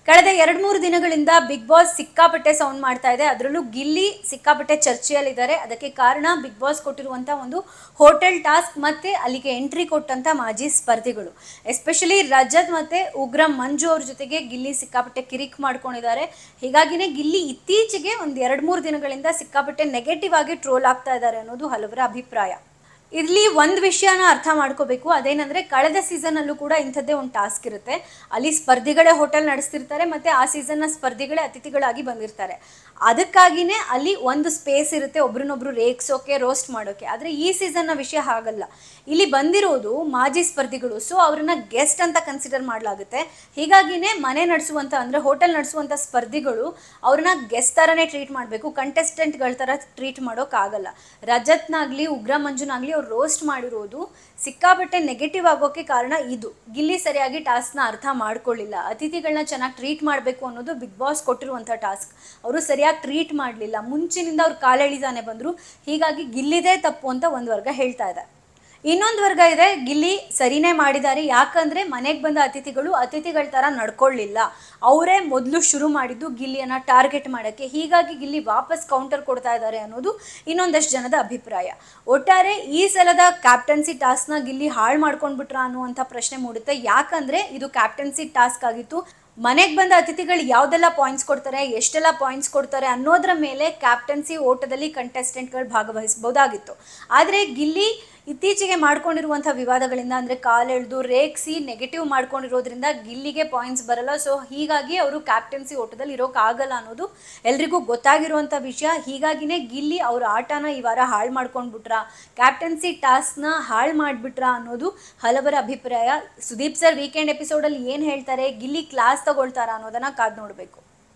ಕಳೆದ 2-3 ದಿನಗಳಿಂದ big boss ಸಿಕ್ಕಾಪಟ್ಟೆ ಸೌಂಡ್ ಮಾಡ್ತಾ ಇದೆ. ಅದರಲ್ಲೂ ಗಿಲ್ಲಿ ಸಿಕ್ಕಾಪಟ್ಟೆ ಚರ್ಚೆಯಲ್ಲಿದ್ದಾರೆ. ಅದಕ್ಕೆ ಕಾರಣ ಬಿಗ್ ಬಾಸ್ ಕೊಟ್ಟಿರುವಂಥ ಒಂದು ಹೋಟೆಲ್ ಟಾಸ್ಕ್ ಮತ್ತೆ ಅಲ್ಲಿಗೆ ಎಂಟ್ರಿ ಕೊಟ್ಟಂಥ ಮಾಜಿ ಸ್ಪರ್ಧಿಗಳು. ಎಸ್ಪೆಷಲಿ ರಜತ್ ಮತ್ತೆ ಉಗ್ರ ಮಂಜು ಅವ್ರ ಜೊತೆಗೆ ಗಿಲ್ಲಿ ಸಿಕ್ಕಾಪಟ್ಟೆ ಕಿರಿಕ್ ಮಾಡ್ಕೊಂಡಿದ್ದಾರೆ. ಹೀಗಾಗಿನೇ ಗಿಲ್ಲಿ ಇತ್ತೀಚೆಗೆ ಒಂದು 2-3 ದಿನಗಳಿಂದ ಸಿಕ್ಕಾಪಟ್ಟೆ ನೆಗೆಟಿವ್ ಆಗಿ ಟ್ರೋಲ್ ಆಗ್ತಾ ಇದ್ದಾರೆ ಅನ್ನೋದು ಹಲವರ ಅಭಿಪ್ರಾಯ. ಇಲ್ಲಿ ಒಂದು ವಿಷಯನ ಅರ್ಥ ಮಾಡ್ಕೋಬೇಕು. ಅದೇನಂದರೆ ಕಳೆದ ಸೀಸನಲ್ಲೂ ಕೂಡ ಇಂಥದ್ದೇ ಒಂದು ಟಾಸ್ಕ್ ಇರುತ್ತೆ. ಅಲ್ಲಿ ಸ್ಪರ್ಧಿಗಳೇ ಹೋಟೆಲ್ ನಡೆಸ್ತಿರ್ತಾರೆ ಮತ್ತು ಆ ಸೀಸನ್ನ ಸ್ಪರ್ಧಿಗಳೇ ಅತಿಥಿಗಳಾಗಿ ಬಂದಿರ್ತಾರೆ. ಅದಕ್ಕಾಗಿಯೇ ಅಲ್ಲಿ ಒಂದು ಸ್ಪೇಸ್ ಇರುತ್ತೆ ಒಬ್ರನ್ನೊಬ್ರು ರೇಗಿಸೋಕೆ, ರೋಸ್ಟ್ ಮಾಡೋಕ್ಕೆ. ಆದರೆ ಈ ಸೀಸನ್ನ ವಿಷಯ ಹಾಗಲ್ಲ. ಇಲ್ಲಿ ಬಂದಿರೋದು ಮಾಜಿ ಸ್ಪರ್ಧಿಗಳು, ಸೊ ಅವ್ರನ್ನ ಗೆಸ್ಟ್ ಅಂತ ಕನ್ಸಿಡರ್ ಮಾಡಲಾಗುತ್ತೆ. ಹೀಗಾಗಿಯೇ ಮನೆ ನಡೆಸುವಂಥ ಅಂದರೆ ಹೋಟೆಲ್ ನಡೆಸುವಂಥ ಸ್ಪರ್ಧಿಗಳು ಅವ್ರನ್ನ ಗೆಸ್ಟ್ ಥರನೇ ಟ್ರೀಟ್ ಮಾಡಬೇಕು, ಕಂಟೆಸ್ಟೆಂಟ್ಗಳ ಥರ ಟ್ರೀಟ್ ಮಾಡೋಕ್ಕಾಗಲ್ಲ. ರಜತ್ನಾಗಲಿ ಉಗ್ರ ಮಂಜುನಾಗಲಿ ಅವ್ರು ರೋಸ್ಟ್ ಮಾಡಿರೋದು ಸಿಕ್ಕಾಪಟ್ಟೆ ನೆಗೆಟಿವ್ ಆಗೋಕ್ಕೆ ಕಾರಣ ಇದು. ಗಿಲ್ಲಿ ಸರಿಯಾಗಿ ಟಾಸ್ಕ್ನ ಅರ್ಥ ಮಾಡ್ಕೊಳ್ಳಿಲ್ಲ. ಅತಿಥಿಗಳನ್ನ ಚೆನ್ನಾಗಿ ಟ್ರೀಟ್ ಮಾಡಬೇಕು ಅನ್ನೋದು ಬಿಗ್ ಬಾಸ್ ಕೊಟ್ಟಿರುವಂಥ ಟಾಸ್ಕ್. ಅವರು ಸರಿಯಾಗಿ ಟ್ರೀಟ್ ಮಾಡಲಿಲ್ಲ. ಮುಂಚಿನಿಂದ ಅವ್ರು ಕಾಲೆಳಿತಾನೆ ಬಂದರು. ಹೀಗಾಗಿ ಗಿಲ್ಲಿದೇ ತಪ್ಪು ಅಂತ ಒಂದು ವರ್ಗ ಹೇಳ್ತಾ ಇದೆ. ಇನ್ನೊಂದು ವರ್ಗ ಇದೆ, ಗಿಲ್ಲಿ ಸರಿನೇ ಮಾಡಿದ್ದಾರೆ. ಯಾಕಂದರೆ ಮನೆಗೆ ಬಂದ ಅತಿಥಿಗಳ ಥರ ನಡ್ಕೊಳ್ಳಿಲ್ಲ. ಅವರೇ ಮೊದಲು ಶುರು ಮಾಡಿದ್ದು ಗಿಲ್ಲಿಯನ್ನು ಟಾರ್ಗೆಟ್ ಮಾಡೋಕ್ಕೆ. ಹೀಗಾಗಿ ಗಿಲ್ಲಿ ವಾಪಸ್ ಕೌಂಟರ್ ಕೊಡ್ತಾ ಇದ್ದಾರೆ ಅನ್ನೋದು ಇನ್ನೊಂದಷ್ಟು ಜನದ ಅಭಿಪ್ರಾಯ. ಒಟ್ಟಾರೆ ಈ ಸಲದ ಕ್ಯಾಪ್ಟನ್ಸಿ ಟಾಸ್ಕ್ನ ಗಿಲ್ಲಿ ಹಾಳು ಮಾಡ್ಕೊಂಡ್ಬಿಟ್ರಾ ಅನ್ನುವಂಥ ಪ್ರಶ್ನೆ ಮೂಡುತ್ತೆ. ಯಾಕಂದರೆ ಇದು ಕ್ಯಾಪ್ಟನ್ಸಿ ಟಾಸ್ಕ್ ಆಗಿತ್ತು. ಮನೆಗೆ ಬಂದ ಅತಿಥಿಗಳು ಯಾವುದೆಲ್ಲ ಪಾಯಿಂಟ್ಸ್ ಕೊಡ್ತಾರೆ, ಎಷ್ಟೆಲ್ಲ ಪಾಯಿಂಟ್ಸ್ ಕೊಡ್ತಾರೆ ಅನ್ನೋದ್ರ ಮೇಲೆ ಕ್ಯಾಪ್ಟನ್ಸಿ ಓಟದಲ್ಲಿ ಕಂಟೆಸ್ಟೆಂಟ್ಗಳು ಭಾಗವಹಿಸ್ಬೋದಾಗಿತ್ತು. ಆದರೆ ಗಿಲ್ಲಿ ಇತ್ತೀಚೆಗೆ ಮಾಡ್ಕೊಂಡಿರುವಂಥ ವಿವಾದಗಳಿಂದ ಅಂದರೆ ಕಾಲೆಳೆದು ರೇಗಿಸಿ ನೆಗೆಟಿವ್ ಮಾಡ್ಕೊಂಡಿರೋದ್ರಿಂದ ಗಿಲ್ಲಿಗೆ ಪಾಯಿಂಟ್ಸ್ ಬರಲ್ಲ. ಸೊ ಹೀಗಾಗಿ ಅವರು ಕ್ಯಾಪ್ಟನ್ಸಿ ಓಟದಲ್ಲಿ ಇರೋಕ್ಕಾಗಲ್ಲ ಅನ್ನೋದು ಎಲ್ರಿಗೂ ಗೊತ್ತಾಗಿರುವಂಥ ವಿಷಯ. ಹೀಗಾಗಿನೇ ಗಿಲ್ಲಿ ಅವ್ರ ಆಟನ ಈ ವಾರ ಹಾಳು ಮಾಡ್ಕೊಂಡ್ಬಿಟ್ರಾ, ಕ್ಯಾಪ್ಟನ್ಸಿ ಟಾಸ್ಕ್ನ ಹಾಳು ಮಾಡಿಬಿಟ್ರಾ ಅನ್ನೋದು ಹಲವರ ಅಭಿಪ್ರಾಯ. ಸುದೀಪ್ ಸರ್ ವೀಕೆಂಡ್ ಎಪಿಸೋಡಲ್ಲಿ ಏನು ಹೇಳ್ತಾರೆ, ಗಿಲ್ಲಿ ಕ್ಲಾಸ್ ತಗೊಳ್ತಾರಾ ಅನ್ನೋದನ್ನು ಕಾದು ನೋಡಬೇಕು.